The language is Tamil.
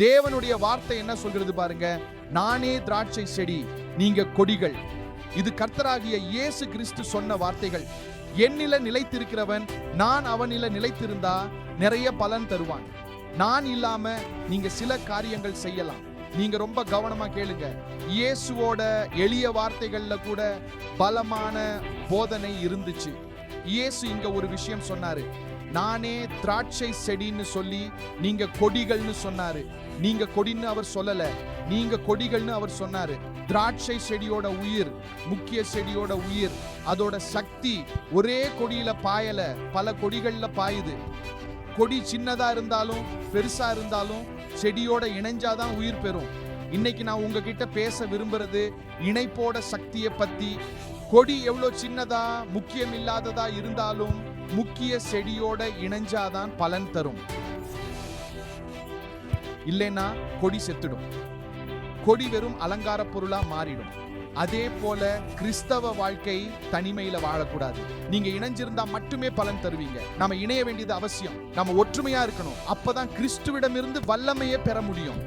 தேவனுடைய வார்த்தை என்ன சொல்கிறது பாருங்க, நானே திராட்சை செடி, நீங்க கொடிகள். இது கர்த்தராகிய இயேசு கிறிஸ்து சொன்ன வார்த்தைகள். என்னில நிலைத்திருக்கிறவன் நான் அவனில நிலைத்திருந்தா நிறைய பலன் தருவான். நான் இல்லாம நீங்க சில காரியங்கள் செய்யலாம். நீங்க ரொம்ப கவனமா கேளுங்க. இயேசுவோட எளிய வார்த்தைகள்ல கூட பலமான போதனை இருந்துச்சு. இயேசு இங்க ஒரு விஷயம் சொன்னாரு, நானே திராட்சை செடின்னு சொல்லி நீங்க கொடிகள்னு சொன்னாரு. நீங்க கொடின்னு அவர் சொல்லல, நீங்க கொடிகள்னு அவர் சொன்னாரு. திராட்சை செடியோட உயிர், முக்கிய செடியோட உயிர், அதோட சக்தி ஒரே கொடியில பாயல, பல கொடிகள்ல பாயுது. கொடி சின்னதா இருந்தாலும் பெருசா இருந்தாலும் செடியோட இணைஞ்சாதான் உயிர் பெறும். இன்னைக்கு நான் உங்ககிட்ட பேச விரும்புறது இணைப்போட சக்தியை பத்தி. கொடி எவ்வளவு சின்னதா முக்கியம் இல்லாததா இருந்தாலும் முக்கிய செடியோட இணைஞ்சாதான் பலன் தரும். இல்லைன்னா கொடி செத்துடும். கொடி வெறும் அலங்கார பொருளா மாறிடும். அதே போல கிறிஸ்தவ வாழ்க்கை தனிமையில வாழக்கூடாது. நீங்க இணைஞ்சிருந்தா மட்டுமே பலன் தருவீங்க. நாம இணைய வேண்டியது அவசியம். நாம ஒற்றுமையா இருக்கணும். அப்பதான் கிறிஸ்துவிடமிருந்து வல்லமையை பெற முடியும்.